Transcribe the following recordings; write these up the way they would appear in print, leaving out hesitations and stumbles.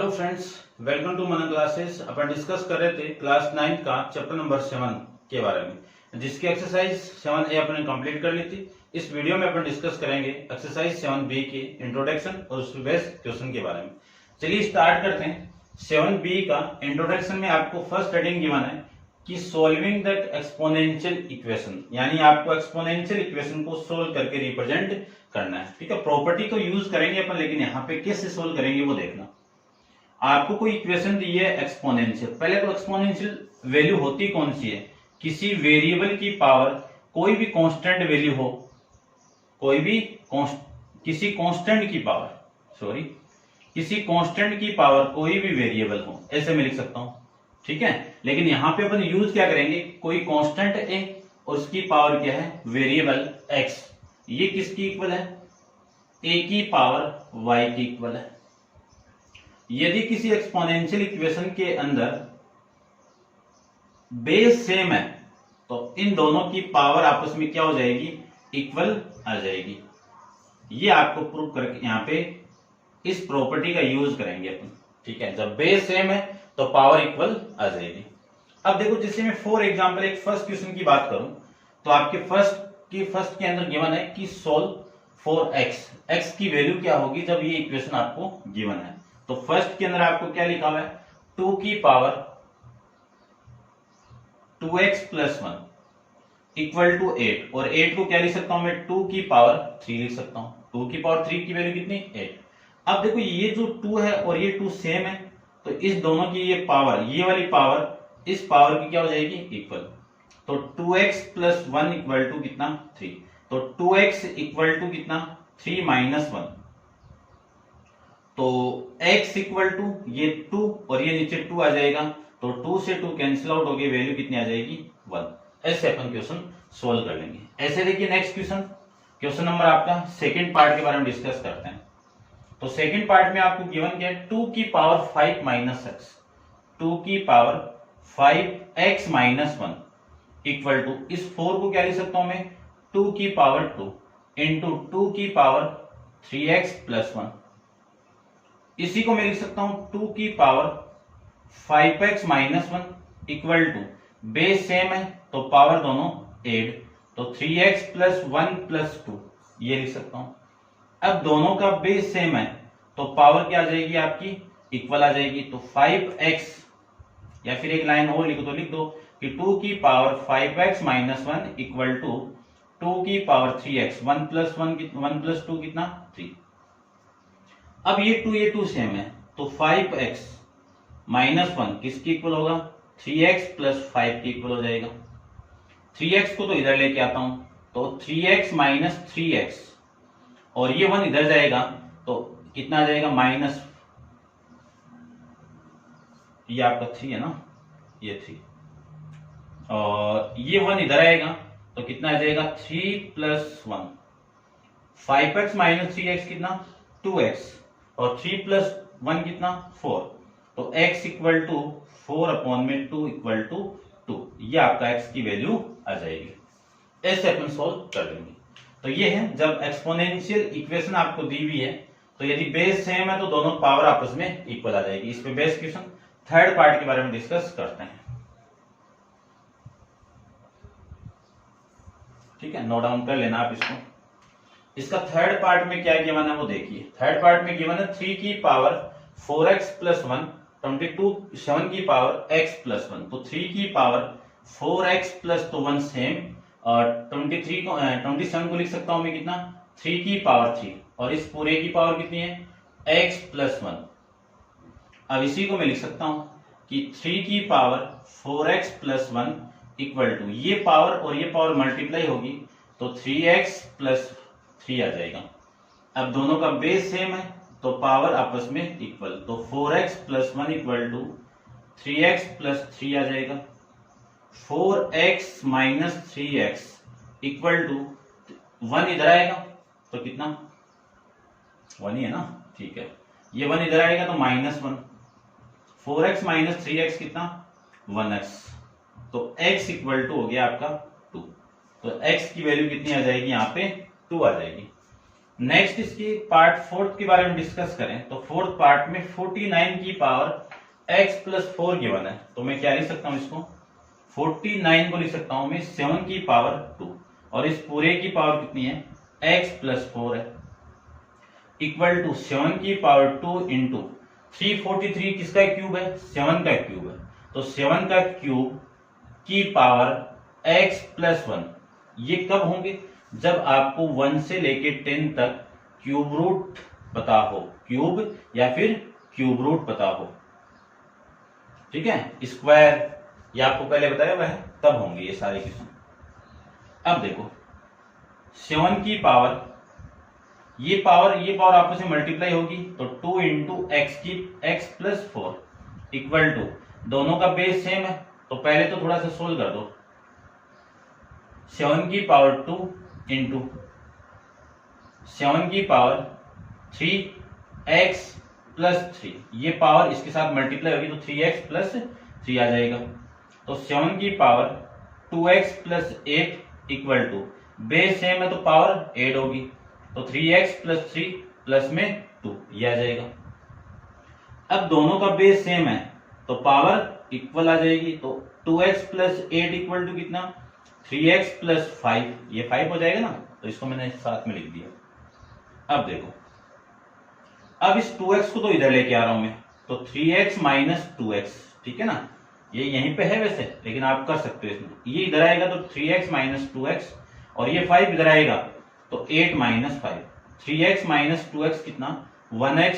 Hello friends, welcome to Manan classes. अपन discuss कर रहे थे क्लास 9 का चैप्टर नंबर 7 के बारे में, जिसकी एक्सरसाइज 7A अपने कंप्लीट कर ली थी। इस वीडियो में अपन डिस्कस करेंगे एक्सरसाइज 7B की इंट्रोडक्शन और उसके बेस्ड क्वेश्चन के बारे में। चलिए स्टार्ट करते हैं। 7B का इंट्रोडक्शन में आपको फर्स्ट हेडिंग गिवन है कि सोल्विंग दैट एक्सपोनेंशियल इक्वेशन, यानी आपको एक्सपोनेंशियल इक्वेशन को सोल्व करके रिप्रेजेंट करना है। ठीक है, प्रॉपर्टी तो यूज करेंगे अपन, लेकिन यहाँ पे कैसे सोल्व करेंगे वो देखना। आपको कोई इक्वेशन दी है एक्सपोनेंशियल। पहले तो एक्सपोनेंशियल वैल्यू होती कौन सी है? किसी वेरिएबल की पावर कोई भी कांस्टेंट वैल्यू हो, किसी कांस्टेंट की पावर, किसी कांस्टेंट की पावर कोई भी वेरिएबल हो, ऐसे मैं लिख सकता हूं। ठीक है, लेकिन यहां पे अपन यूज क्या करेंगे? कोई कांस्टेंट ए और उसकी पावर क्या है? Variable x. ये किसकी इक्वल है? ए की पावर वाई की इक्वल है। यदि किसी एक्सपोनेंशियल इक्वेशन के अंदर बेस सेम है तो इन दोनों की पावर आपस में क्या हो जाएगी? इक्वल आ जाएगी। ये आपको प्रूव करके यहां पे इस प्रॉपर्टी का यूज करेंगे अपन। ठीक है, जब बेस सेम है तो पावर इक्वल आ जाएगी। अब देखो, जैसे मैं फॉर एग्जांपल एक फर्स्ट क्वेश्चन की बात करूं तो आपके फर्स्ट के अंदर गिवन है कि सोल्व फॉर एक्स। एक्स की वैल्यू क्या होगी जब ये इक्वेशन आपको गिवन है? तो फर्स्ट के अंदर आपको क्या लिखा हुआ है? 2 की power 2x plus 1 equal to 8। और 8 को क्या लिख सकता हूं मैं? 2 की पावर 3 लिख सकता हूं। 2 की पावर 3 की वैल्यू कितनी? 8। अब देखो, ये जो 2 है और ये 2 सेम है, तो इस दोनों की ये पावर, ये वाली पावर इस पावर की क्या हो जाएगी? इक्वल। तो 2x प्लस 1 इक्वल टू कितना? 3। तो 2x इक्वल टू कितना? 3 माइनस 1। तो x इक्वल टू ये 2 और ये नीचे 2 आ जाएगा, तो 2 से 2 कैंसिल आउट हो गई, वैल्यू कितनी आ जाएगी? 1। ऐसे अपन क्वेश्चन सोल्व कर लेंगे। ऐसे देखिए नेक्स्ट क्वेश्चन नंबर आपका सेकंड पार्ट के बारे में डिस्कस करते हैं। तो सेकंड पार्ट में आपको गिवन क्या है? 2 की पावर 5 माइनस एक्स, 2 की power 5x minus 1 equal to, इस 4 को क्या लिख सकता हूं मैं? 2 की पावर 2 इंटू 2 की पावर 3x प्लस 1। इसी को मैं लिख सकता हूं 2 की power 5x minus 1 equal to, base same है तो पावर दोनों एड, तो 3x प्लस 1 प्लस 2 ये लिख सकता हूं। अब दोनों का बेस सेम है तो पावर क्या आ जाएगी आपकी? इक्वल आ जाएगी। तो 5x, या फिर एक लाइन और लिखो तो लिख दो कि 2 की power 5x minus 1 equal to 2 की पावर 3x, 1 प्लस 2 कितना? 3। अब ये 2 सेम है तो 5x माइनस 1 किसकी इक्वल होगा? 3x प्लस 5 की इक्वल हो जाएगा। 3x को तो इधर लेके आता हूं, तो 3x माइनस 3x, और ये 1 इधर जाएगा तो कितना आ जाएगा? माइनस, ये आपका 3 है ना, ये 3, और ये 1 इधर आएगा तो कितना आ जाएगा? 3 प्लस 1। 5x माइनस 3x कितना? 2x, और 3 प्लस 1 कितना? 4। तो x इक्वल टू 4 अपॉन में 2 इक्वल टू 2। ये आपका x की वैल्यू आ जाएगी। ऐसे अपन सोल्व कर लेंगे। तो ये है जब एक्सपोनेंशियल इक्वेशन आपको दी हुई है, तो यदि बेस सेम है तो दोनों पावर आपस में इक्वल आ जाएगी। इस पे बेस क्वेश्चन थर्ड पार्ट के बारे में डिस्कस करते हैं। ठीक है, नोट डाउन कर लेना आप इसको। इसका थर्ड पार्ट में क्या गिवन है वो देखिए। थर्ड पार्ट में गिवन है 3 की पावर 4x प्लस 1, 7 की पावर x प्लस 1। तो 3 की पावर 4x प्लस 1 सेम, और 27 को लिख सकता हूं मैं कितना? 3 की पावर 3, और इस पूरे की पावर कितनी है? x plus 1। अब इसी को मैं लिख सकता हूं कि 3 की power 4x plus 1 equal to, ये पावर और ये पावर मल्टीप्लाई होगी तो 3x प्लस 3 आ जाएगा। अब दोनों का बेस सेम है तो पावर आपस में इक्वल, तो 4x plus 1 equal to 3x plus 3 आ जाएगा। 4x minus 3x equal to 1 इधर आएगा तो कितना? 1 ही है ना, ठीक है। ये 1 इधर आएगा तो माइनस 1। 4x माइनस 3x कितना? 1x। तो x इक्वल टू हो गया आपका 2। तो x की वैल्यू कितनी आ जाएगी? यहाँ पे 2 आ जाएगी। नेक्स्ट इसकी पार्ट फोर्थ के बारे में डिस्कस करें तो फोर्थ पार्ट में 49 की पावर x प्लस 4 गिवन है, तो मैं क्या लिख सकता हूं इसको, 49 को लिख सकता हूं मैं 7 की पावर 2 और इस पूरे की पावर कितनी है x प्लस 4 है, इक्वल टू 7 की पावर 2 इंटू 343 किसका क्यूब है, 7 का क्यूब है, तो 7 का क्यूब की पावर x प्लस 1। ये कब होंगे, जब आपको 1 से लेके 10 तक क्यूब रूट पता हो, क्यूब या फिर क्यूब रूट पता हो, ठीक है, स्क्वायर ये आपको पहले बताया हुआ है, तब होंगे ये सारे क्वेश्चन। अब देखो 7 की पावर, ये पावर आपस में मल्टीप्लाई होगी तो 2 इंटू एक्स की x प्लस 4 इक्वल टू, दोनों का बेस सेम है तो पहले तो थोड़ा सा सोल्व कर दो, 7 की पावर 2 इंटू 7 की पावर 3x प्लस 3, ये पावर इसके साथ मल्टीप्लाई होगी तो 3x प्लस 3 आ जाएगा, तो 7 की power 2x plus 8 equal to, base same है तो पावर ऐड होगी तो 3x प्लस 3 प्लस में 2 ये आ जाएगा। अब दोनों का बेस सेम है तो पावर इक्वल आ जाएगी, तो 2x प्लस 8 इक्वल टू कितना, 3x प्लस 5, ये 5 हो जाएगा ना, तो इसको मैंने साथ में लिख दिया। अब देखो, अब इस 2x को तो इधर लेके आ रहा हूं मैं, तो 3x माइनस 2x, ठीक है ना, ये यहीं पे है वैसे, लेकिन आप कर सकते हो इसमें, ये इधर आएगा तो 3x माइनस 2x और ये 5 इधर आएगा तो 8 माइनस 5, 3x माइनस 2x कितना, 1x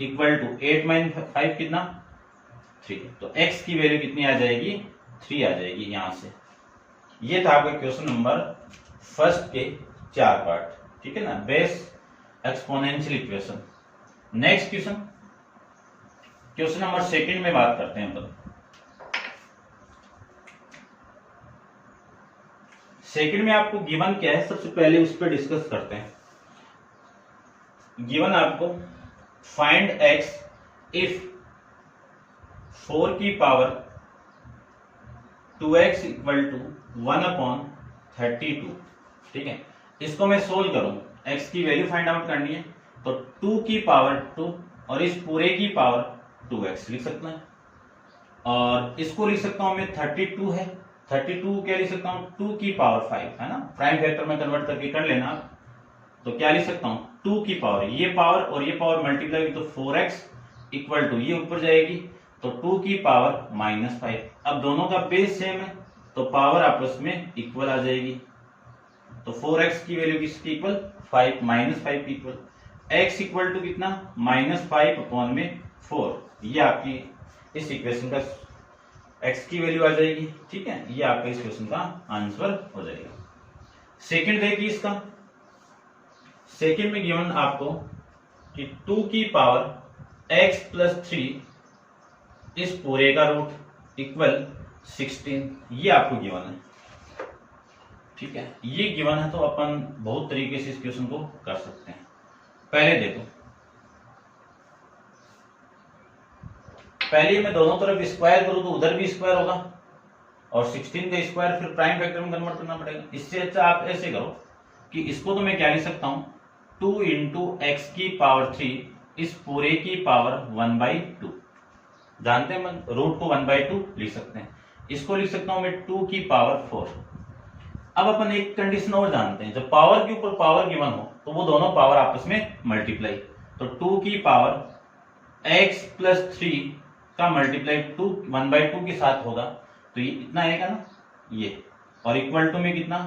इक्वल टू 8 माइनस 5 कितना 3, तो x की वैल्यू कितनी आ जाएगी, 3 आ जाएगी यहां से। ये था आपका क्वेश्चन नंबर फर्स्ट के 4 पार्ट, ठीक है ना, base exponential equation. Next question number second में बात करते हैं अपन। सेकंड में आपको गिवन क्या है, सबसे पहले उस पर डिस्कस करते हैं। गिवन आपको फाइंड x इफ 4 की पावर 2x इक्वल टू 1/32, ठीक है, इसको मैं सोल्व करूं, x की वैल्यू फाइंड आउट करनी है, तो 2 की पावर 2 और इस पूरे की पावर 2x लिख सकते हैं, और इसको लिख सकता हूं मैं 32 है, 32 क्या लिख सकता हूं, 2 की पावर 5 है ना, प्राइम फैक्टर में कन्वर्ट करके कर लेना आप, तो क्या लिख सकता हूं 2 की पावर, ये पावर और ये पावर मल्टीप्लाई हुई तो 4x इक्वल टू, ये ऊपर जाएगी तो 2 की पावर माइनस 5। अब दोनों का बेस सेम है तो पावर आपस में इक्वल आ जाएगी, तो 4x की वैल्यू किसकी इक्वल, 5 माइनस 5 की इक्वल, x इक्वल टू कितना -5 अपॉन में 4, ये आपकी इस इक्वेशन का x की वैल्यू आ जाएगी, ठीक है, ये आपका इस क्वेश्चन का आंसर हो जाएगा। सेकंड देखिए इसका, सेकंड में गिवन आपको कि 2 की पावर x प्लस 3 इस पूरे का रूट इक्वल 16, ये आपको गिवन है, ठीक है, ये गिवन है तो अपन बहुत तरीके से इस क्वेश्चन को कर सकते हैं। पहले देखो, पहले मैं दोनों तरफ स्क्वायर करूं तो उधर भी स्क्वायर होगा और 16 का स्क्वायर फिर प्राइम फैक्टर में कन्वर्ट करना पड़ेगा। इससे अच्छा आप ऐसे करो कि इसको तो मैं क्या लिख सकता हूं, 2 इंटू एक्स की पावर 3 इस पूरे की पावर 1/2, जानते हैं हम रूट को 1/2 लिख सकते हैं, इसको लिख सकता हूं मैं 2 की पावर 4। अब अपन एक कंडीशन और जानते हैं, जब पावर के ऊपर पावर गिवन हो तो वो दोनों पावर आपस में मल्टीप्लाई, तो 2 की पावर x प्लस 3 का मल्टीप्लाई 1/2 के साथ होगा तो ये इतना आएगा ना, ये, और इक्वल टू में कितना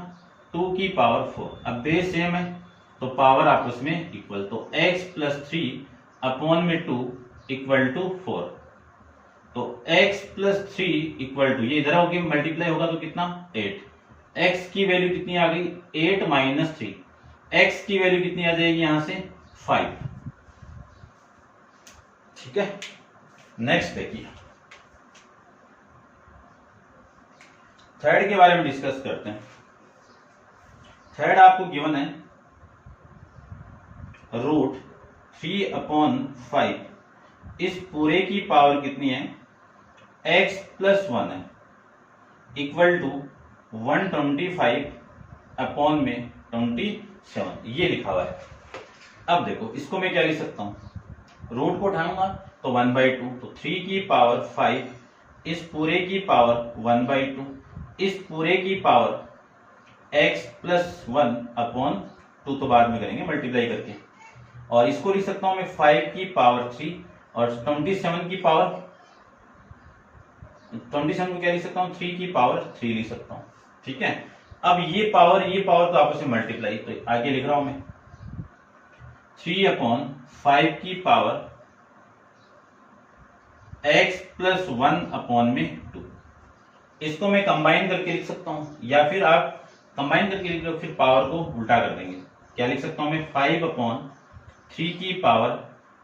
2 की पावर 4। अब बेस सेम है तो पावर आपस में इक्वल, तो x प्लस 3 अपॉन में 2 इक्वल टू 4, तो x प्लस 3 इक्वल टू, ये इधर होगी मल्टीप्लाई होगा तो कितना 8, x की वैल्यू कितनी आ गई 8 माइनस 3, x की वैल्यू कितनी आ जाएगी यहां से 5, ठीक है। नेक्स्ट देखिए, थर्ड के बारे में डिस्कस करते हैं। थर्ड आपको गिवन है रूट 3/5 इस पूरे की पावर कितनी है x प्लस 1 है, इक्वल टू 125 अपॉन में 27, ये लिखा हुआ है। अब देखो इसको मैं क्या लिख सकता हूँ, रूट को उठाऊंगा तो 1/2, तो 3 की पावर 5, इस पूरे की पावर 1/2, इस पूरे की पावर x प्लस 1/2, तो बाद में करेंगे मल्टीप्लाई करके, और इसको लिख सकता हूं मैं 5 की पावर 3, और 27 की पावर 27 को क्या लिख सकता हूँ, 3 की पावर 3 लिख सकता हूँ। ठीक है, अब ये पावर तो आपस में मल्टीप्लाई, तो आगे लिख रहा हूं मैं 3/5 की पावर x प्लस 1/2, इसको मैं कंबाइन करके लिख सकता हूं, या फिर आप कंबाइन करके लिख लो, फिर पावर को उल्टा कर देंगे। क्या लिख सकता हूं मैं, 5/3 की पावर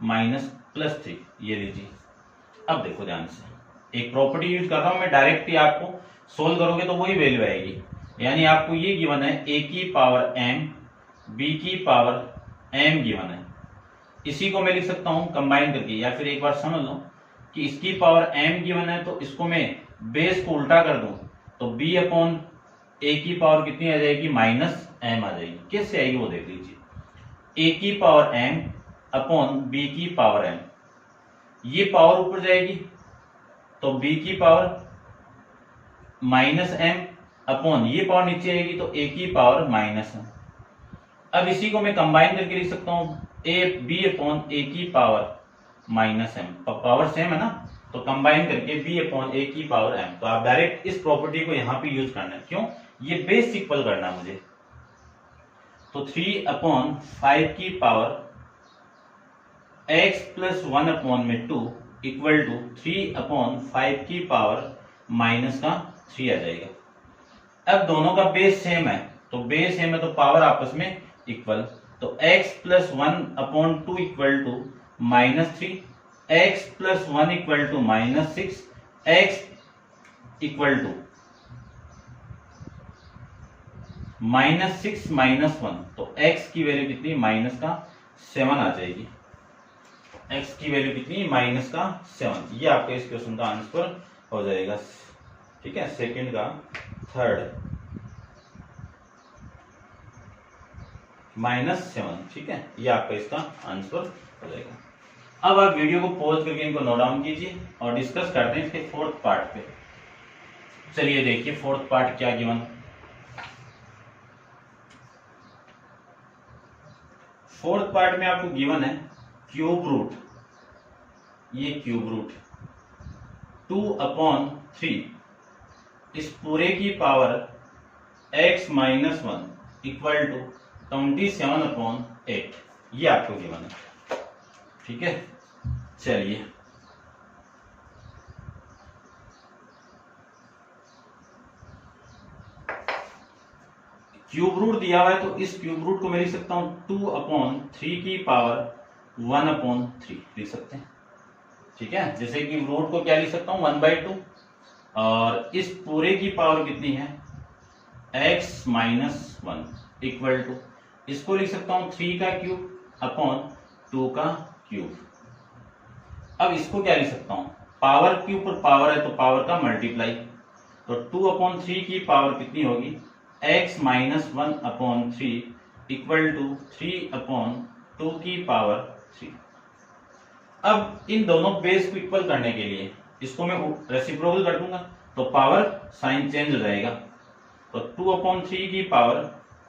-+3, ये लीजिए। अब देखो ध्यान से, एक प्रॉपर्टी यूज कर रहा हूं मैं, डायरेक्ट ही आपको सोल्व करोगे तो वही वैल्यू आएगी। यानी आपको ये गिवन है a की पावर m, b की पावर m गिवन है, इसी को मैं लिख सकता हूं कंबाइन करके, या फिर एक बार समझ लो कि इसकी पावर m गिवन है, तो इसको मैं बेस को उल्टा कर दूं तो b/a की पावर कितनी आ जाएगी, -m आ जाएगी। कैसे आएगी वो देख लीजिए, a की पावर m अपॉन b की पावर m, ये पावर ऊपर जाएगी तो b की पावर -m अपॉन ये पावर नीचे आएगी तो a की पावर -m। अब इसी को मैं कंबाइन करके लिख सकता हूं b/a की पावर -m, पावर सेम है ना, तो कंबाइन करके b/a की पावर m। तो आप डायरेक्ट इस प्रॉपर्टी को यहां पे यूज करना है, क्यों, ये बेस सिंपल करना है मुझे। तो 3/5 की power x plus 1/2 equal to 3/5 की पावर -3 आ जाएगा। अब दोनों का बेस सेम है, तो बेस सेम है तो पावर आपस में इक्वल, तो x plus 1/2 equal to -3, x plus 1 equal to -6, x equal to -6 -1, तो x की वैल्यू कितनी, -7 आ जाएगी। x की वैल्यू कितनी, -7। ये आपका इस क्वेश्चन का आंसर हो जाएगा। ठीक है, सेकंड का थर्ड -7। ठीक है, ये आपका इसका आंसर हो जाएगा। अब आप वीडियो को पॉज करके इनको नोट डाउन कीजिए और डिस्कस करते हैं इसके फोर्थ पार्ट पे। चलिए देखिए फोर्थ पार्ट क्या गिवन। फोर्थ पार्ट में आपको गिवन है क्यूब रूट, ये क्यूब रूट 2/3 इस पूरे की पावर x - 1 इक्वल टू 27/8, ये आपको गिवन है। ठीक है, चलिए क्यूब रूट दिया हुआ है, तो इस क्यूब रूट को मैं लिख सकता हूं 2/3 की पावर 1/3 लिख सकते हैं। ठीक है, जैसे कि रूट को क्या लिख सकता हूं 1/2, और इस पूरे की पावर कितनी है x - 1 इक्वल टू, इसको लिख सकता हूं 3 का क्यूब अपॉन 2 का क्यूब। अब इसको क्या लिख सकता हूं, पावर के ऊपर पावर है तो पावर का मल्टीप्लाई, तो 2/3 की पावर कितनी होगी x - 1/3 इक्वल टू 3/2 की पावर 3। अब इन दोनों बेस को इक्वल करने के लिए इसको मैं रेसिप्रोकल कर दूंगा तो पावर साइन चेंज हो जाएगा, तो 2/3 की पावर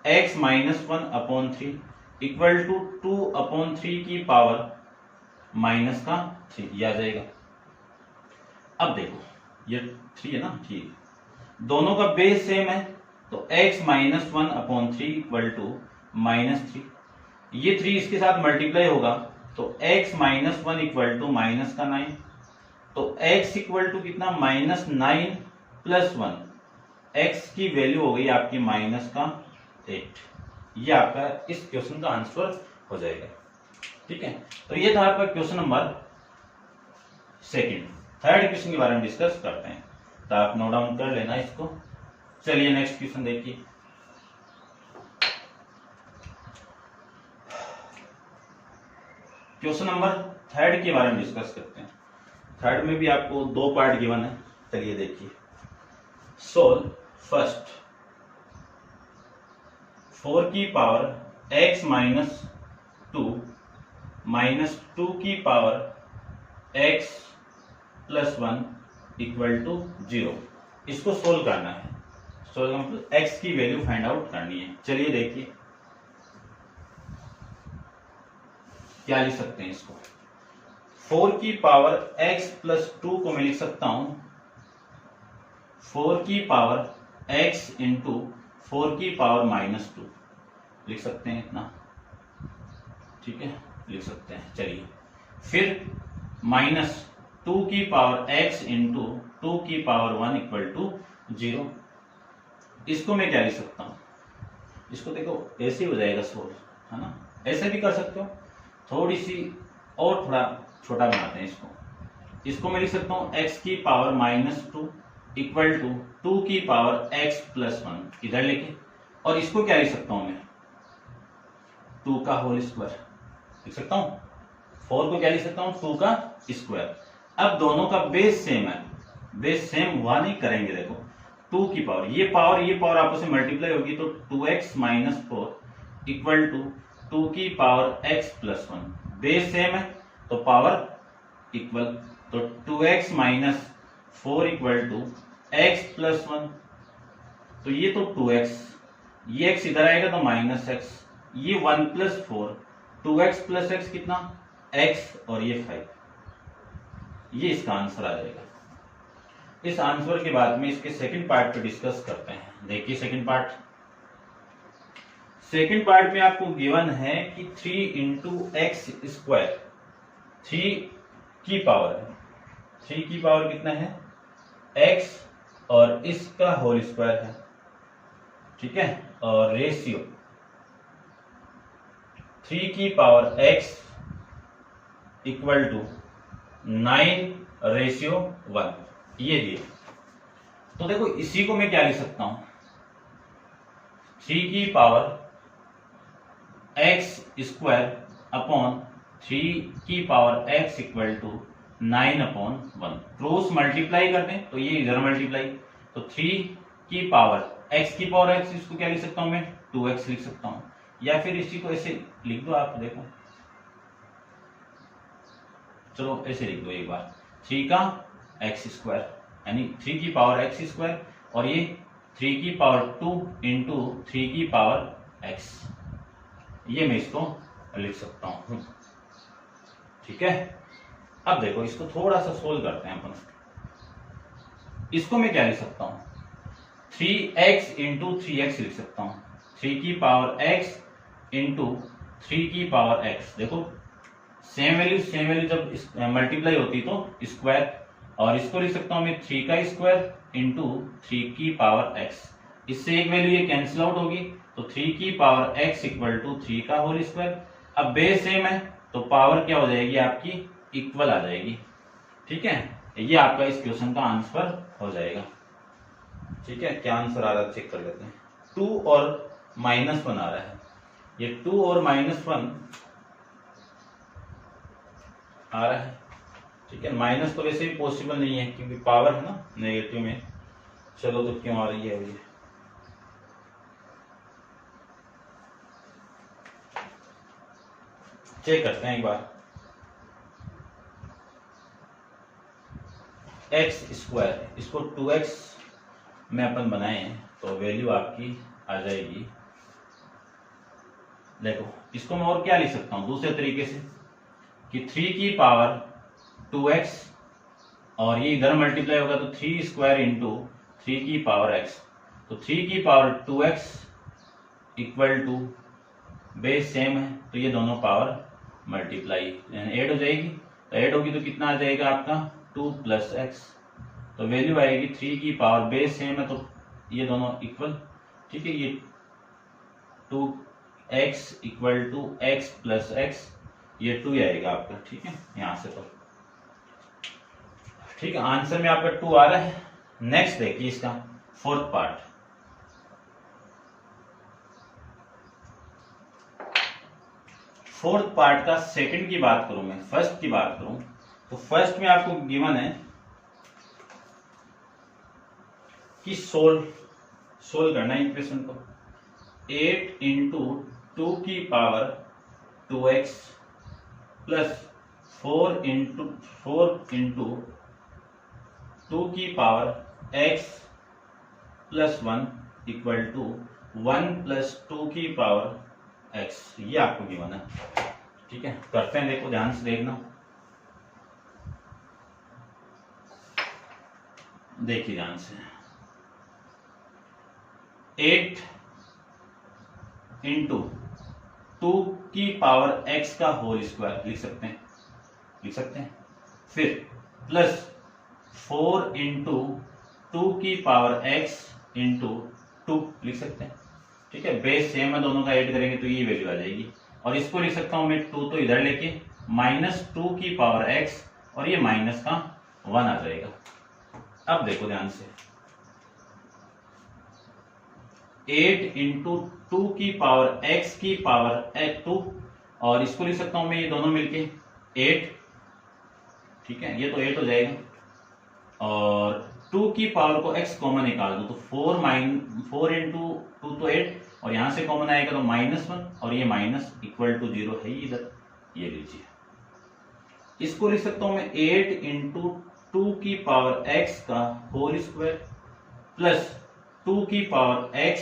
x - 1/3 इक्वल टू 2/3 की पावर -3, ये आ जाएगा। अब देखो ये 3 है ना, ठीक, दोनों का बेस सेम है, तो x - 1/3 इक्वल टू -3, ये 3 इसके साथ मल्टीप्लाई होगा तो x - 1 इक्वल टू -9, तो x इक्वल टू कितना -9 + 1, x की वैल्यू हो गई आपकी -8। ये आपका इस क्वेश्चन का आंसर हो जाएगा। ठीक है, तो ये था आपका question number second. Third question के बारे में डिस्कस करते हैं, तो आप नोट डाउन कर लेना इसको। चलिए नेक्स्ट क्वेश्चन देखिए। क्वेश्चन नंबर थर्ड के बारे में डिस्कस करते हैं। थर्ड में भी आपको 2 पार्ट गिवन है, चलिए देखिए। सोल्व फर्स्ट 4 की पावर x - 2 माइनस 2 की power x plus 1 equal to 0। इसको सोल्व करना है। सोल्व मतलब x की वैल्यू फाइंड आउट करनी है। चलिए देखिए क्या लिख सकते हैं इसको। 4 की पावर x प्लस 2 को मैं लिख सकता हूं 4 की पावर x इंटू 4 की पावर माइनस 2 लिख सकते हैं इतना, ठीक है, लिख सकते हैं। चलिए फिर माइनस 2 की पावर x इंटू 2 की पावर 1 इक्वल टू 0। इसको मैं क्या लिख सकता हूं, इसको देखो ऐसे हो जाएगा सोल्व, है ना, ऐसे भी कर सकते हो, थोड़ी सी और थोड़ा छोटा बनाते हैं इसको मैं लिख सकता हूं x की पावर माइनस 2 इक्वल टू 2 की पावर x प्लस 1 इधर लेके, और इसको क्या लिख सकता हूं मैं 2 का होल स्क्वायर लिख सकता हूं। 4 को क्या लिख सकता हूं 2 का स्क्वायर। अब दोनों का बेस सेम है, बेस सेम हुआ नहीं करेंगे। देखो 2 की पावर ये पावर आपस में मल्टीप्लाई होगी तो 2x माइनस 4 इक्वल टू 2 की power x plus 1, base same है तो पावर इक्वल, तो 2x minus 4 equal to x plus 1, तो ये तो 2x, ये x इधर आएगा तो माइनस x, ये 1 प्लस 4, 2x प्लस x कितना x, और ये 5, ये इसका आंसर आ जाएगा। इस आंसर के बाद में इसके सेकंड पार्ट पे डिस्कस करते हैं। देखिए सेकंड पार्ट में आपको गिवन है कि 3 इंटू एक्स स्क्वायर, 3 की पावर कितना है x, और इसका होल स्क्वायर है, ठीक है, और रेशियो 3 की पावर x इक्वल टू 9:1, ये दिए। तो देखो इसी को मैं क्या लिख सकता हूं 3 की पावर x स्क्वायर अपॉन 3 की power x equal to 9/1, cross multiply कर दें तो ये इधर मल्टीप्लाई, तो 3 की पावर x की पावर x, इसको क्या लिख सकता हूं मैं 2x लिख सकता हूं, या फिर इसी को ऐसे लिख दो आप, देखो चलो ऐसे लिख दो एक बार, 3 का x स्क्वायर यानी 3 की पावर x स्क्वायर, और ये 3 की पावर 2 इंटू 3 की पावर x, ये मैं इसको लिख सकता हूं, ठीक है। अब देखो इसको थोड़ा सा सोल्व करते हैं अपन। इसको मैं क्या लिख सकता हूं 3x इंटू 3x लिख सकता हूं, 3 की पावर x इंटू 3 की पावर x। देखो सेम वैल्यू जब मल्टीप्लाई होती तो स्क्वायर, और इसको लिख सकता हूं मैं 3 का स्क्वायर इंटू 3 की पावर x, इससे एक वैल्यू ये कैंसिल आउट होगी, तो 3 की पावर x इक्वल टू 3 का होल स्क्वायर। अब बेस सेम है तो पावर क्या हो जाएगी आपकी इक्वल आ जाएगी, ठीक है। ये आपका इस क्वेश्चन का आंसर हो जाएगा, ठीक है। क्या आंसर आ रहा है चेक कर लेते हैं। 2 और -1 आ रहा है, ये 2 और -1 आ रहा है, ठीक है। माइनस तो वैसे भी पॉसिबल नहीं है क्योंकि पावर है ना नेगेटिव में, चलो तो क्यों आ रही है ये, चेक करते हैं एक बार। x स्क्वायर, इसको 2x में अपन बनाए हैं तो वैल्यू आपकी आ जाएगी, देखो इसको मैं और क्या लिख सकता हूं दूसरे तरीके से कि 3 की पावर 2x, और ये इधर मल्टीप्लाई होगा तो 3 स्क्वायर इंटू 3 की पावर x, तो 3 की power 2x equal to, base same है तो ये दोनों पावर मल्टीप्लाई ऐड हो जाएगी, तो ऐड होगी तो कितना आ जाएगा आपका 2 प्लस x, तो वैल्यू आएगी 3 की पावर, बेस सेम है तो ये दोनों इक्वल, ठीक है, ये 2x equal to x plus x, ये 2 आएगा आपका, ठीक है यहां से, तो ठीक है आंसर में आपका 2 आ रहा है। नेक्स्ट देखिए इसका फोर्थ पार्ट। फोर्थ पार्ट का सेकंड की बात करूं मैं, फर्स्ट की बात करूं तो फर्स्ट में आपको गिवन है कि सोल्व करना है इक्वेशन को, 8 इंटू 2 की पावर 2x प्लस 4 इंटू 2 की power x plus 1 equal to 1 plus 2 की पावर x। ये आपको गिवन है। ठीक है, करते हैं, देखो ध्यान से देखना। देखिए ध्यान से, 8 इंटू 2 की पावर x का होल स्क्वायर लिख सकते हैं, फिर प्लस 4 इंटू 2 की पावर x इंटू 2 लिख सकते हैं। ठीक है, बेस सेम है, दोनों का ऐड करेंगे तो ये वैल्यू आ जाएगी। और इसको लिख सकता हूं मैं 2 तो इधर लेके -2 की पावर x और ये माइनस का 1 आ जाएगा। अब देखो ध्यान से, 8 इंटू 2 की पावर x की पावर 2 और इसको लिख सकता हूं मैं ये दोनों मिलके 8। ठीक है, ये तो 8 हो जाएगा और 2 की पावर को x कॉमन निकाल दो तो 4 इंटू 2 तो 8 और यहां से कॉमन आएगा तो -1 और ये माइनस इक्वल टू 0 है इधर, ये लीजिए। इसको लिख सकता हूं मैं 8 इंटू 2 की पावर x का होल स्क्वायर प्लस 2 की पावर x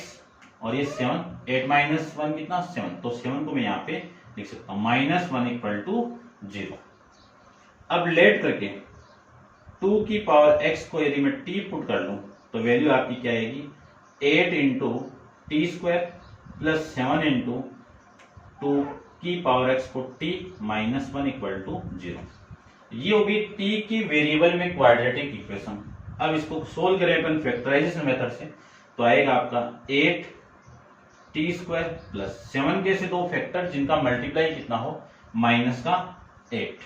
और ये 7, 8 माइनस 1 कितना 7, तो 7 को मैं यहाँ पे लिख सकता हूं -1 इक्वल टू 0। अब लेट करके 2 की पावर x को यदि मैं t पुट कर लूं तो वैल्यू आपकी क्या आएगी, 8 into T square plus 7 into 2 की पावर x को t -1 इक्वल टू 0। ये होगी t की वेरिएबल में क्वाड्रेटिक इक्वेशन। अब इसको सोल्व करें अपन फैक्टराइजेशन मेथड से तो आएगा आपका 8 टी स्क्वायर प्लस 7 के से दो फैक्टर जिनका मल्टीप्लाई कितना हो -8।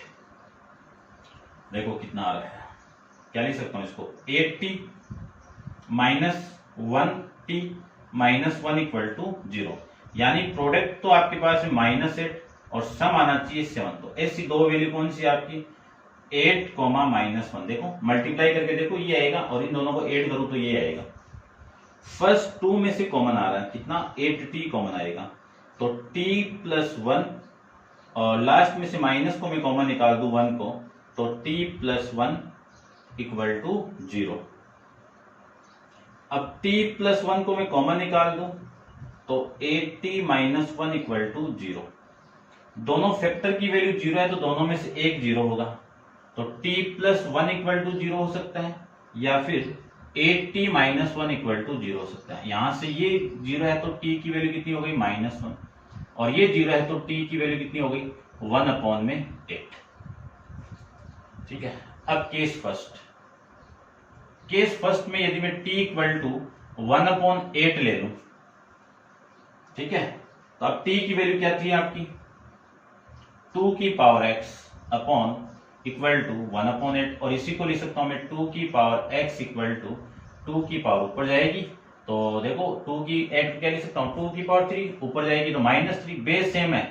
देखो कितना आ रहा है, क्या लिख सकता हूं इसको, 8t -1t -1 इक्वल टू 0। यानी प्रोडक्ट तो आपके पास है -8 और सम आना चाहिए 7। तो ऐसी दो वैल्यू कौन सी आपकी, 8, -1। देखो मल्टीप्लाई करके देखो ये आएगा और इन दोनों को ऐड करूं तो ये आएगा। फर्स्ट 2 में से कॉमन आ रहा है कितना, 8t कॉमन आएगा तो t प्लस 1 और लास्ट में से माइनस को मैं कॉमन निकाल दूं 1 को तो t प्लस 1 इक्वल टू 0। अब t प्लस 1 को मैं कॉमन निकाल दूं तो 8t -1 इक्वल टू 0। दोनों फैक्टर की वैल्यू 0 है तो दोनों में से एक 0 होगा तो t प्लस 1 इक्वल टू 0 हो सकता है या फिर 8t -1 इक्वल टू 0 हो सकता है। यहां से ये 0 है तो t की वैल्यू कितनी हो गई -1 और ये 0 है तो t की वैल्यू कितनी हो गई 1/8। ठीक है, अब केस फर्स्ट में यदि मैं t इक्वल टू 1/8 ले लूं, ठीक है, तो अब t की वैल्यू क्या थी आपकी 2 की power x upon equal to 1/8 और इसी को लिख सकता हूं मैं 2 की पावर x इक्वल टू 2 की पावर ऊपर जाएगी तो देखो 2 की 8 क्या लिख सकता हूं 2 की पावर 3 ऊपर जाएगी तो -3, बेस सेम है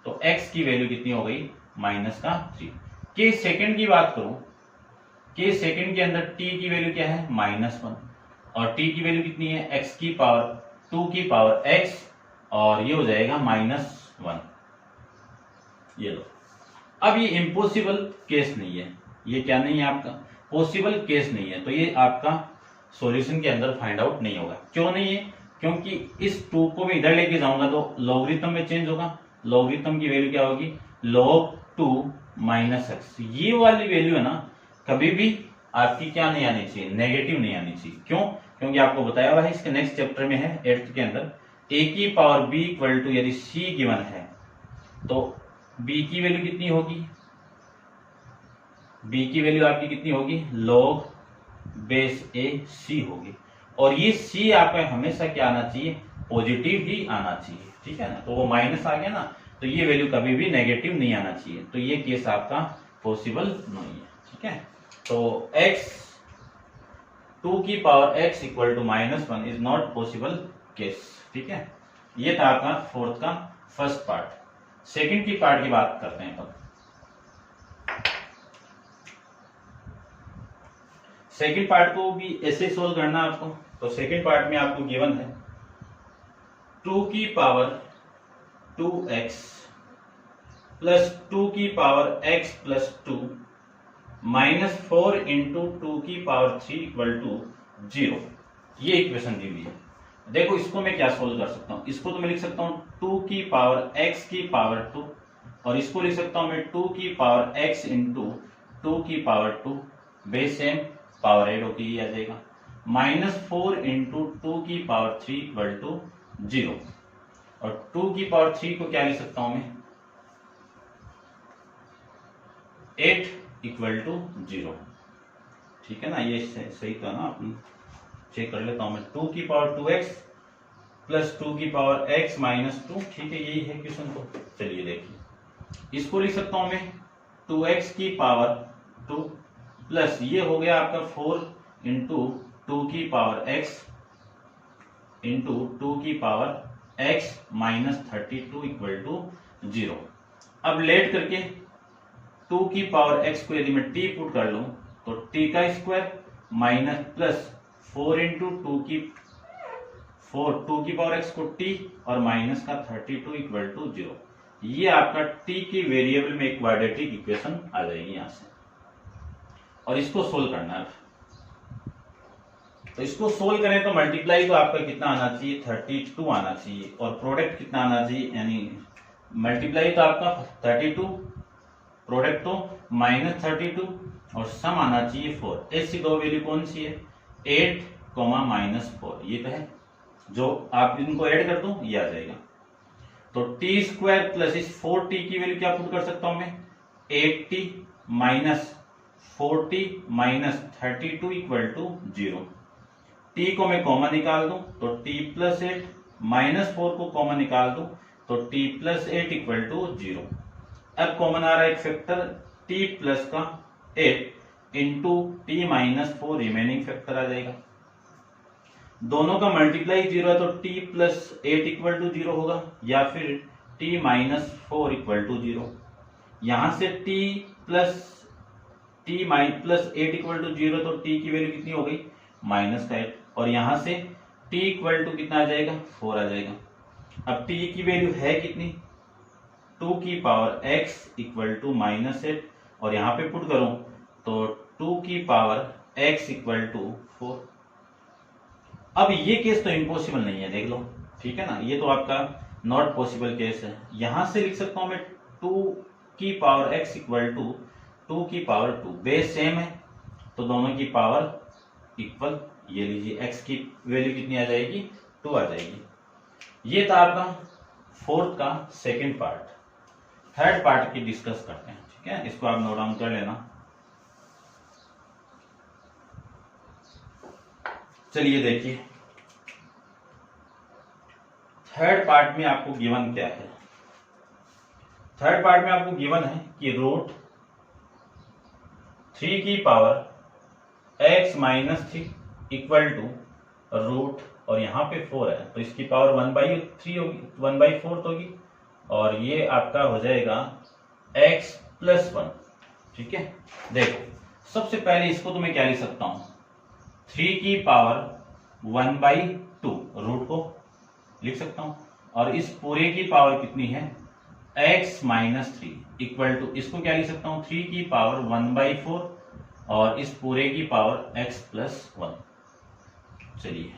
तो x की वैल्यू कितनी हो गई -3। केस सेकंड की बात करूं, केस सेकंड के अंदर t की वैल्यू क्या है -1 और t की वैल्यू कितनी है x की पावर 2 की पावर x और ये हो जाएगा -1। ये लो, अब ये इम्पॉसिबल केस नहीं है, ये क्या नहीं है आपका पॉसिबल केस नहीं है तो ये आपका सॉल्यूशन के अंदर फाइंड आउट नहीं होगा। क्यों नहीं है, क्योंकि इस 2 को मैं इधर लेके जाऊंगा तो लॉगरिथम में चेंज होगा। लॉगरिथम की वैल्यू क्या होगी log 2 -x। ये वाली वैल्यू है ना कभी भी आपकी क्या नहीं आनी चाहिए, नेगेटिव नहीं आनी चाहिए। क्यों, क्योंकि आपको बताया हुआ है इसके नेक्स्ट चैप्टर में है 8th के अंदर a की पावर b इक्वल टू यदि c गिवन है तो b की वैल्यू कितनी होगी, b की वैल्यू आपकी कितनी होगी log बेस a c होगी और ये c आपका हमेशा क्या आना चाहिए पॉजिटिव ही आना चाहिए। ठीक है ना, तो वो माइनस आ गया ना तो ये वैल्यू कभी भी नेगेटिव नहीं आना चाहिए तो ये केस आपका पॉसिबल नहीं है। ठीक है, तो x 2 की power x equal to -1 is not possible case. ठीक है, ये था आपका फोर्थ का फर्स्ट पार्ट। सेकंड की पार्ट की बात करते हैं अब। सेकंड पार्ट को भी ऐसे सोल्व करना आपको। तो सेकंड पार्ट में आपको गिवन है 2 की पावर 2x प्लस 2 की power x plus 2 minus 4 into 2 की पावर 3 इक्वल टू 0। ये इक्वेशन दी हुई है। देखो इसको मैं क्या सोल्व कर सकता हूँ, इसको तो मैं लिख सकता हूँ 2 की पावर x की पावर 2 और इसको लिख सकता हूँ मैं 2 की पावर x इंटू 2 की power 2 base same power add होती ही आ जाएगा माइनस 4 इंटू 2 की पावर 3 इक्वल टू 0 और 2 की पावर 3 को क्या लिख सकता हूं मैं 8 इक्वल टू 0। ठीक है ना, ये सही था ना, अपन चेक कर लेता हूं मैं 2 की पावर 2x प्लस 2 की पावर x माइनस 2। ठीक है, यही है क्वेश्चन। तो चलिए देखिए, इसको लिख सकता हूं मैं 2x की पावर 2 प्लस ये हो गया आपका 4 इंटू 2 की पावर x इंटू 2 की power x minus 32 equal to 0। अब लेट करके 2 की पावर x को यदि मैं t पुट कर लूं तो t का स्क्वायर माइनस प्लस 4 इंटू 2 की पावर x को t और माइनस का 32 इक्वल टू 0। ये आपका t की वेरिएबल में एक क्वाड्रेटिक इक्वेशन आ जाएगी यहां से और इसको सोल्व करना है। तो इसको सोल्व करें तो मल्टीप्लाई तो आपका कितना आना चाहिए 32 आना चाहिए और प्रोडक्ट कितना आना चाहिए, यानी मल्टीप्लाई तो आपका 32 प्रोडक्ट तो माइनस 32 और सम आना चाहिए 4। ऐसी दो वैल्यू कौन सी है 8 माइनस 4, ये तो है, जो आप इनको ऐड कर दो ये आ जाएगा। तो टी स्क्वायर प्लस इस 4t की वैल्यू क्या पुट कर सकता हूं मैं 8t minus 40 minus 32 equal to 0। t को मैं कॉमन निकाल दूं तो t प्लस 8 माइनस 4 को कॉमन निकाल दूं तो t प्लस 8 इक्वल टू 0। अब कॉमन आ रहा है एक फैक्टर t प्लस का 8 into T minus 4 remaining factor आ जाएगा। दोनों का मल्टीप्लाई 0 है तो t प्लस 8 इक्वल टू 0 होगा या फिर t माइनस 4 इक्वल टू 0। यहां से t प्लस 8 इक्वल टू 0 तो t की वैल्यू कितनी हो गई माइनस का 8 और यहां से t इक्वल टू कितना आ जाएगा 4 आ जाएगा। अब t की वैल्यू है कितनी 2 की power x equal to minus 8 और यहां पे पुट करूं तो 2 की पावर x इक्वल टू 4। अब ये केस तो इम्पॉसिबल नहीं है, देख लो, ठीक है ना, ये तो आपका नॉट पॉसिबल केस है। यहां से लिख सकता हूं मैं 2 की पावर x इक्वल टू 2 की पावर 2 बेस सेम है तो दोनों की पावर इक्वल। ये लीजिए x की वैल्यू कितनी आ जाएगी 2 आ जाएगी। ये था आपका फोर्थ का सेकंड पार्ट। थर्ड पार्ट की डिस्कस करते हैं, ठीक है, इसको आप नोट डाउन कर लेना। चलिए देखिए, थर्ड पार्ट में आपको गिवन क्या है। थर्ड पार्ट में आपको गिवन है कि रूट 3 की power x minus 3 equal to root और यहां पे 4 है तो इसकी पावर 1/3 होगी, 1/4 होगी और ये आपका हो जाएगा x प्लस 1। ठीक है, देखो सबसे पहले इसको तो मैं क्या लिख सकता हूं 3 की पावर 1/2 रूट को लिख सकता हूं और इस पूरे की पावर कितनी है x माइनस 3 इक्वल टू इसको क्या लिख सकता हूं 3 की पावर 1/4 और इस पूरे की पावर x प्लस 1। चलिए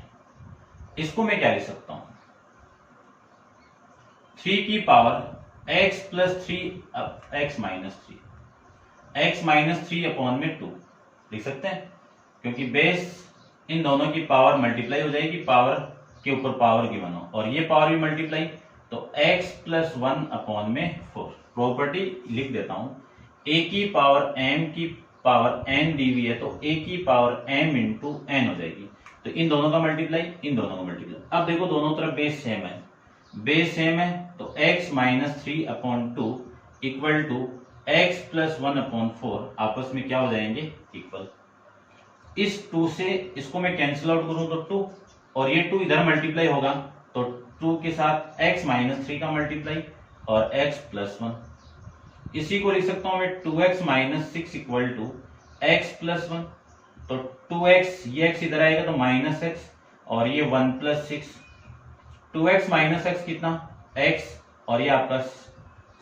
इसको मैं क्या लिख सकता हूं 3 की power x plus 3 x minus 3 upon में 2 लिख सकते हैं क्योंकि बेस इन दोनों की पावर मल्टीप्लाई हो जाएगी, पावर के ऊपर पावर गिवन हो और ये पावर भी मल्टीप्लाई तो x प्लस 1 अपॉन में 4। प्रॉपर्टी लिख देता हूं a की पावर m की पावर n दी हुई है तो a की पावर m इंटू n हो जाएगी तो इन दोनों का मल्टीप्लाई इन दोनों का मल्टीप्लाई। अब देखो दोनों तरफ बेस सेम है, बेस सेम है तो x minus 3 upon 2 equal to x plus 1 upon 4 आपस में क्या हो जाएंगे इक्वल। इस 2 से इसको मैं कैंसिल आउट करूं तो 2 और ये 2 इधर मल्टीप्लाई होगा तो 2 के साथ x माइनस 3 का मल्टीप्लाई और x प्लस 1। इसी को लिख सकता हूं मैं 2x minus 6 equal to x plus 1 तो 2x ये x इधर आएगा तो माइनस x और ये 1 प्लस 6 2x माइनस x कितना x और ये आपका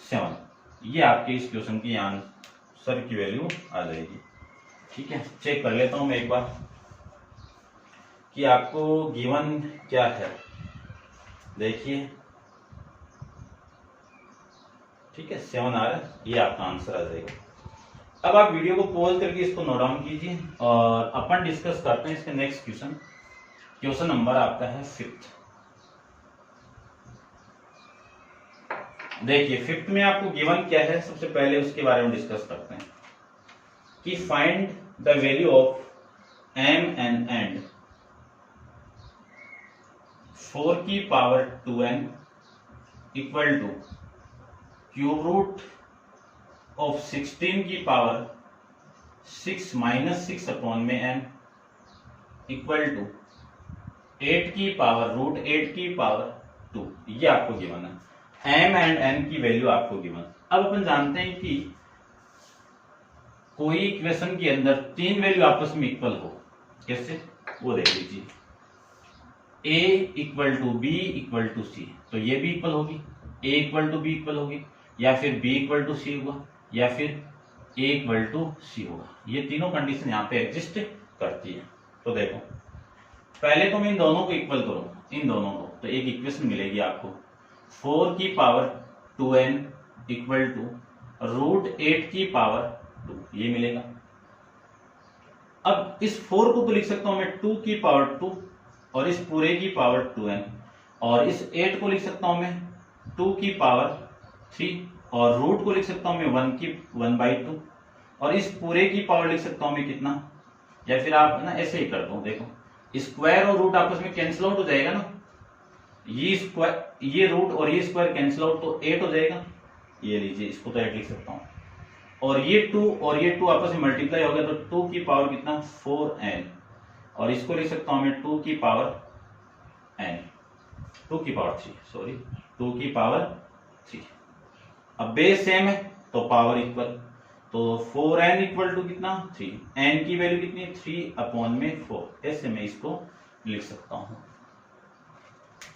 7 ये आपके इस क्वेश्चन की आंसर की वैल्यू आ जाएगी। ठीक है, चेक कर लेता हूं मैं एक बार कि आपको गिवन क्या है। देखिए, ठीक है, 7 आ रहा है, ये आपका आंसर आ जाएगा। अब आप वीडियो को पॉज करके इसको नोट डाउन कीजिए और अपन डिस्कस करते हैं इसके नेक्स्ट क्वेश्चन। क्वेश्चन नंबर आपका है 5th। देखिए 5th में आपको गिवन क्या है, सबसे पहले उसके बारे में डिस्कस करते हैं कि find the value of m and n 4 की power 2n equal to cube root of 16 की पावर 6 माइनस 6 अपॉन में n इक्वल टू 8 की पावर रूट 8 की पावर 2। ये आपको गिवन है, m एंड n की वैल्यू आपको गिवन। अब अपन जानते हैं कि कोई इक्वेशन के अंदर तीन वैल्यू आपस में इक्वल हो, कैसे, वो देख लीजिए। a equal to B equal to C, तो ये भी इक्वल होगी, a equal to B equal होगी, या फिर b इक्वल टू सी होगा, या फिर a इक्वल टू सी होगा। ये तीनों कंडीशन यहाँ पे एग्जिस्ट करती है। तो देखो, पहले तो मैं इन दोनों को इक्वल करूं, इन दोनों को, तो एक इक्वेशन मिलेगी आपको 4 की power 2n equal to root 8 की पावर 2, ये मिलेगा। अब इस 4 को तो लिख सकता हूं मैं 2 की पावर 2 और इस पूरे की पावर 2n, और इस 8 को लिख सकता हूं मैं 2 की पावर 3 और रूट को लिख सकता हूं मैं 1/2 और इस पूरे की पावर लिख सकता हूं मैं कितना, या फिर आप ना ऐसे ही कर दो। देखो, स्क्वायर और रूट आपस में कैंसिल आउट हो जाएगा ना, ये स्क्वायर, ये रूट और ये स्क्वायर कैंसिल आउट, तो 8 हो जाएगा। ये लीजिए, इसको तो 8 लिख सकता हूं, और ये 2 और ये 2 आपस में मल्टीप्लाई हो गया, तो 2 की पावर कितना 4n, और इसको लिख सकता हूं मैं 2 की पावर n, 2 की पावर 3, सॉरी 2 की पावर 3। अब बेस सेम है तो पावर इक्वल, तो 4n इक्वल टू कितना 3, n की वैल्यू कितनी 3 अपॉन में 4, ऐसे मैं इसको लिख सकता हूं।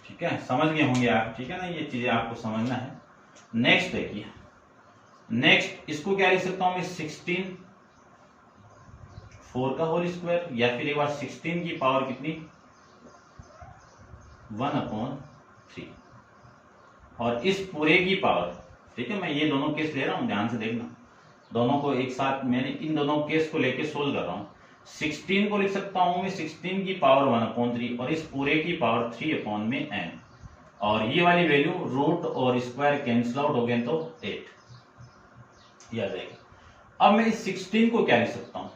ठीक है, समझ गए होंगे आप, ठीक है ना, ये चीजें आपको समझना है। नेक्स्ट देखिए, नेक्स्ट इसको क्या लिख सकता हूं मैं 16 4 का होल स्क्वायर, या फिर एक बार 16 की पावर कितनी 1/3, और इस पूरे की पावर, ठीक है, मैं ये दोनों केस ले रहा हूं, ध्यान से देखना, दोनों को एक साथ मैंने इन दोनों केस को लेके सोल्व कर रहा हूं। 16 को लिख सकता हूं मैं 16 की पावर 1/3 और इस पूरे की पावर 3 अपॉन में n, और ये वाली वैल्यू रूट और स्क्वायर कैंसिल आउट हो गए तो 8 ये आ जाएगा। अब मैं इस 16 को क्या लिख सकता हूं,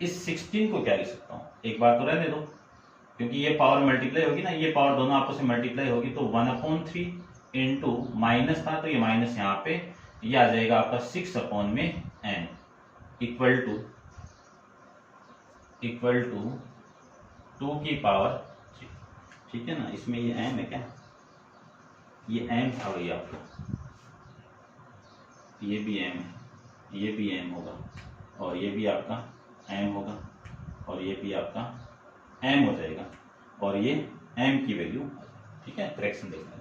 इस 16 को क्या लिख सकता हूं, एक बार तो रहने दो, क्योंकि ये पावर मल्टीप्लाई होगी ना, ये पावर दोनों आपस में मल्टीप्लाई होगी, तो 1/3 इंटू माइनस था तो ये माइनस यहाँ पे, ये आ जाएगा आपका 6 अपॉन में n इक्वल टू 2 की पावर 3। ठीक है ना, इसमें ये m है क्या, ये m था वही आपका, ये भी m है, ये भी m होगा, और ये भी आपका m होगा, और ये भी आपका m हो जाएगा, और ये m की वैल्यू, ठीक है, करेक्शन देख लेना।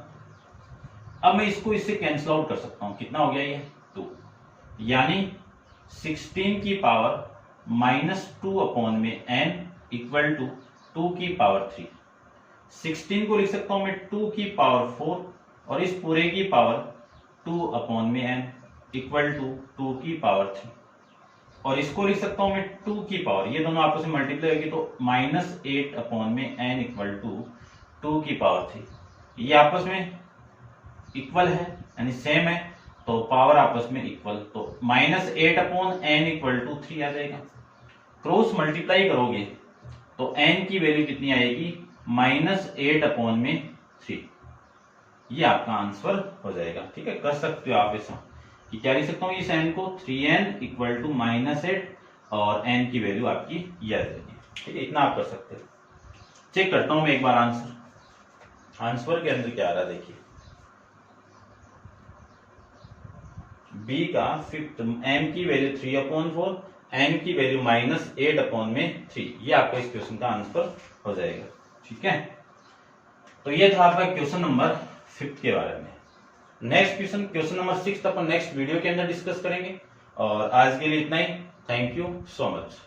अब मैं इसको इससे कैंसिल आउट कर सकता हूं, कितना हो गया ये 2, यानी 16 की पावर -2 अपॉन में n इक्वल टू 2 की पावर 3। 16 को लिख सकता हूं मैं 2 की पावर 4 और इस पूरे की पावर 2 अपॉन में n इक्वल टू 2 की पावर 3, और इसको लिख सकता हूं मैं 2 की पावर, ये दोनों आपस में मल्टीप्लाई होगी तो -8 अपॉन में n इक्वल टू 2 की पावर 3। ये आपस में इक्वल है यानी सेम है, तो पावर आपस में इक्वल, तो -8 अपॉन n इक्वल टू 3 आ जाएगा। क्रॉस मल्टीप्लाई करोगे तो n की वैल्यू कितनी आएगी -8 अपॉन में 3, ये आपका आंसर हो जाएगा। ठीक है, कर सकते हो आप ऐसा कि क्या लिख सकता हूं इस n को 3n इक्वल टू -8 और n की वैल्यू आपकी ये आ जाएगी। ठीक है, इतना आप कर सकते हो। चेक करता हूं मैं एक बार आंसर के अंदर क्या आ रहा है। देखिए b का 5th, m की वैल्यू 3/4, n की वैल्यू -8 अपॉन में 3, ये आपका इस क्वेश्चन का आंसर हो जाएगा। ठीक है, तो ये था आपका क्वेश्चन नंबर 5 के बारे में। नेक्स्ट क्वेश्चन नंबर 6 अपन नेक्स्ट वीडियो के अंदर डिस्कस करेंगे। और आज के लिए इतना ही। Thank you so much.